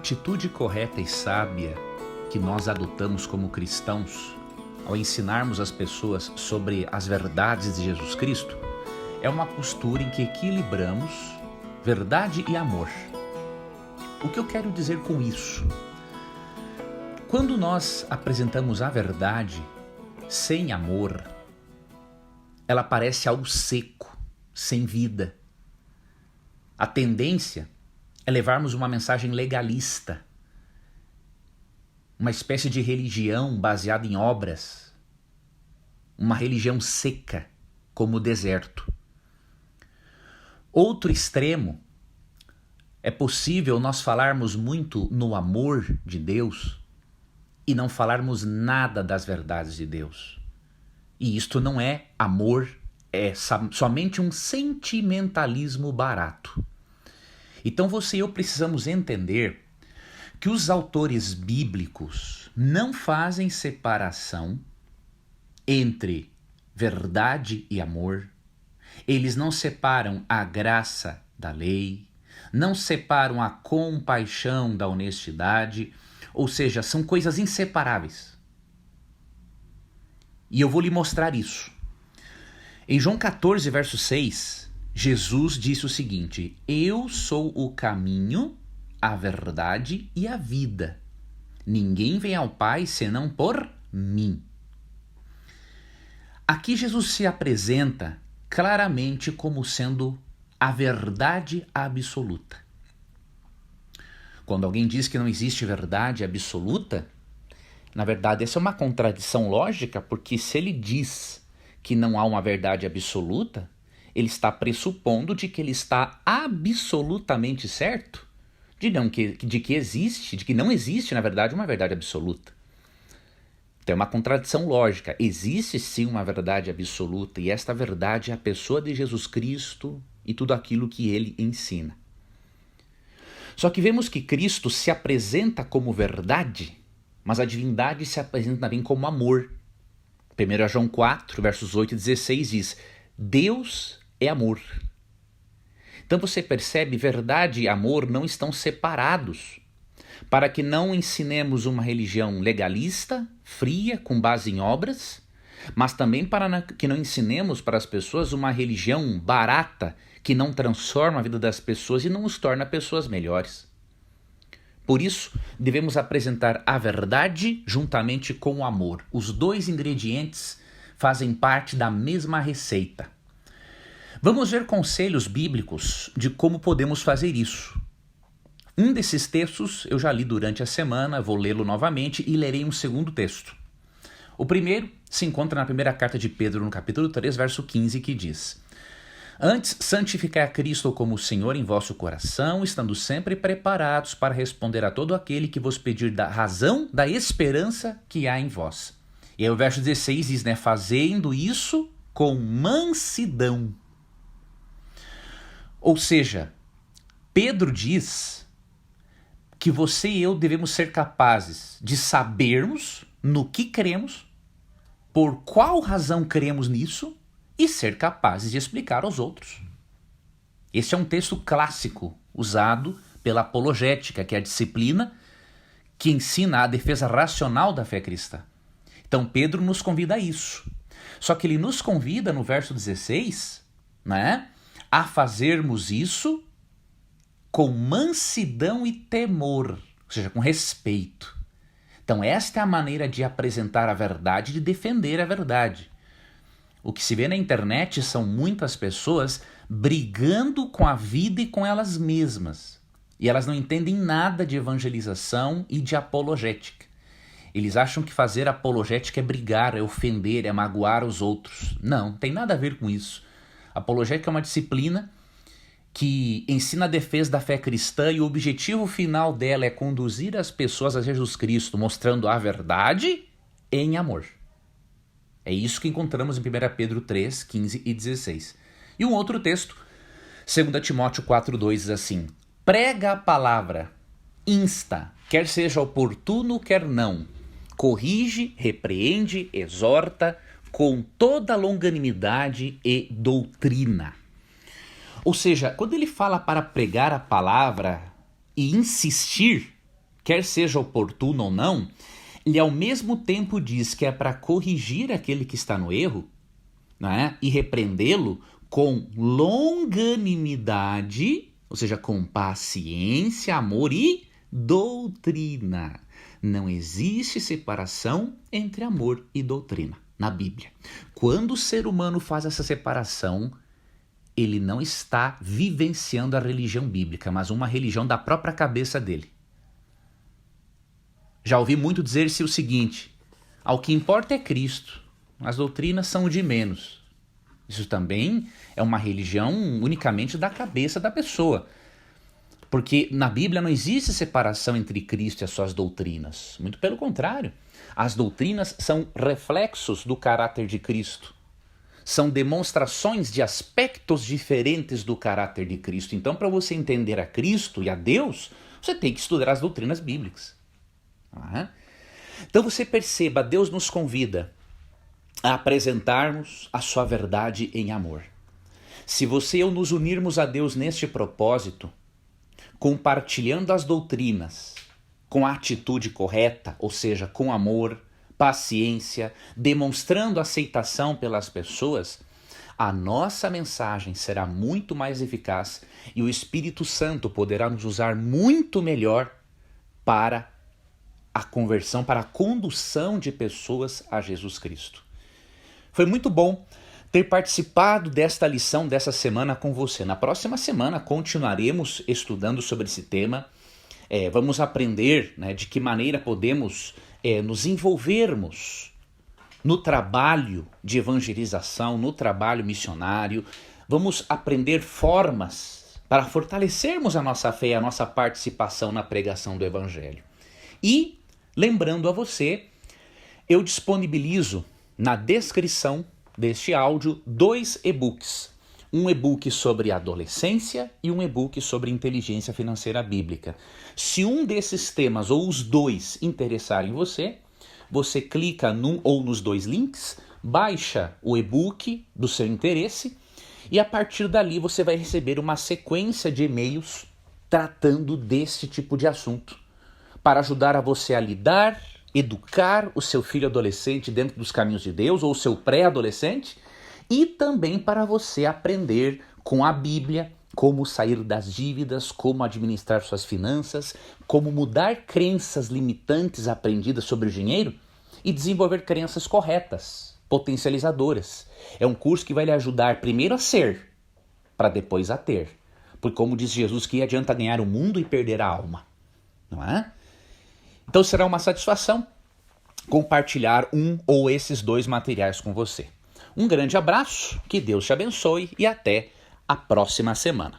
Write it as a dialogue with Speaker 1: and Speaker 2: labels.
Speaker 1: atitude correta e sábia que nós adotamos como cristãos ao ensinarmos as pessoas sobre as verdades de Jesus Cristo é uma postura em que equilibramos verdade e amor. O que eu quero dizer com isso? Quando nós apresentamos a verdade sem amor, ela parece algo seco, sem vida. A tendência é levarmos uma mensagem legalista, uma espécie de religião baseada em obras, uma religião seca, como o deserto. Outro extremo, é possível nós falarmos muito no amor de Deus e não falarmos nada das verdades de Deus. E isto não é amor, é somente um sentimentalismo barato. Então você e eu precisamos entender que os autores bíblicos não fazem separação entre verdade e amor. Eles não separam a graça da lei, não separam a compaixão da honestidade, ou seja, são coisas inseparáveis. E eu vou lhe mostrar isso. Em João 14, verso 6, Jesus disse o seguinte: Eu sou o caminho, a verdade e a vida. Ninguém vem ao Pai senão por mim. Aqui Jesus se apresenta claramente como sendo a verdade absoluta. Quando alguém diz que não existe verdade absoluta, na verdade essa é uma contradição lógica, porque se ele diz que não há uma verdade absoluta, ele está pressupondo de que ele está absolutamente certo, de que não existe, na verdade, uma verdade absoluta. Então é uma contradição lógica. Existe sim uma verdade absoluta, e esta verdade é a pessoa de Jesus Cristo e tudo aquilo que ele ensina. Só que vemos que Cristo se apresenta como verdade, mas a divindade se apresenta também como amor. 1 João 4, versos 8 e 16 diz: Deus é amor. Então você percebe, verdade e amor não estão separados, para que não ensinemos uma religião legalista, fria, com base em obras, mas também para que não ensinemos para as pessoas uma religião barata, que não transforma a vida das pessoas e não os torna pessoas melhores. Por isso, devemos apresentar a verdade juntamente com o amor. Os dois ingredientes fazem parte da mesma receita. Vamos ver conselhos bíblicos de como podemos fazer isso. Um desses textos eu já li durante a semana, vou lê-lo novamente e lerei um segundo texto. O primeiro se encontra na primeira carta de Pedro, no capítulo 3, verso 15, que diz: Antes, santificai a Cristo como Senhor em vosso coração, estando sempre preparados para responder a todo aquele que vos pedir da razão da esperança que há em vós. E aí o verso 16 diz, fazendo isso com mansidão. Ou seja, Pedro diz que você e eu devemos ser capazes de sabermos no que cremos, por qual razão cremos nisso, e ser capazes de explicar aos outros. Esse é um texto clássico usado pela apologética, que é a disciplina que ensina a defesa racional da fé cristã. Então Pedro nos convida a isso. Só que ele nos convida no verso 16, a fazermos isso com mansidão e temor, ou seja, com respeito. Então esta é a maneira de apresentar a verdade, de defender a verdade. O que se vê na internet são muitas pessoas brigando com a vida e com elas mesmas. E elas não entendem nada de evangelização e de apologética. Eles acham que fazer apologética é brigar, é ofender, é magoar os outros. Não tem nada a ver com isso. Apologética é uma disciplina que ensina a defesa da fé cristã e o objetivo final dela é conduzir as pessoas a Jesus Cristo, mostrando a verdade em amor. É isso que encontramos em 1 Pedro 3, 15 e 16. E um outro texto, 2 Timóteo 4, 2, diz assim: Prega a palavra, insta, quer seja oportuno, quer não. Corrige, repreende, exorta, com toda longanimidade e doutrina. Ou seja, quando ele fala para pregar a palavra e insistir, quer seja oportuno ou não, ele ao mesmo tempo diz que é para corrigir aquele que está no erro, né, e repreendê-lo com longanimidade, ou seja, com paciência, amor e doutrina. Não existe separação entre amor e doutrina na Bíblia. Quando o ser humano faz essa separação, ele não está vivenciando a religião bíblica, mas uma religião da própria cabeça dele. Já ouvi muito dizer-se o seguinte: ao que importa é Cristo, as doutrinas são o de menos. Isso também é uma religião unicamente da cabeça da pessoa. Porque na Bíblia não existe separação entre Cristo e as suas doutrinas. Muito pelo contrário. As doutrinas são reflexos do caráter de Cristo. São demonstrações de aspectos diferentes do caráter de Cristo. Então, para você entender a Cristo e a Deus, você tem que estudar as doutrinas bíblicas. Então você perceba, Deus nos convida a apresentarmos a sua verdade em amor. Se você e eu nos unirmos a Deus neste propósito, compartilhando as doutrinas com a atitude correta, ou seja, com amor, paciência, demonstrando aceitação pelas pessoas, a nossa mensagem será muito mais eficaz e o Espírito Santo poderá nos usar muito melhor para a conversão, para a condução de pessoas a Jesus Cristo. Foi muito bom ter participado desta lição dessa semana com você. Na próxima semana continuaremos estudando sobre esse tema. Vamos aprender, né, de que maneira podemos nos envolvermos no trabalho de evangelização, no trabalho missionário. Vamos aprender formas para fortalecermos a nossa fé e a nossa participação na pregação do Evangelho. E, lembrando a você, eu disponibilizo na descrição deste áudio 2 e-books. Um e-book sobre adolescência e um e-book sobre inteligência financeira bíblica. Se um desses temas ou os dois interessarem você, você clica num ou nos 2 links, baixa o e-book do seu interesse e a partir dali você vai receber uma sequência de e-mails tratando desse tipo de assunto, para ajudar a você a lidar, educar o seu filho adolescente dentro dos caminhos de Deus, ou o seu pré-adolescente, e também para você aprender com a Bíblia como sair das dívidas, como administrar suas finanças, como mudar crenças limitantes aprendidas sobre o dinheiro e desenvolver crenças corretas, potencializadoras. É um curso que vai lhe ajudar primeiro a ser, para depois a ter. Porque como diz Jesus, que adianta ganhar o mundo e perder a alma, não é? Então será uma satisfação compartilhar um ou esses 2 materiais com você. Um grande abraço, que Deus te abençoe e até a próxima semana.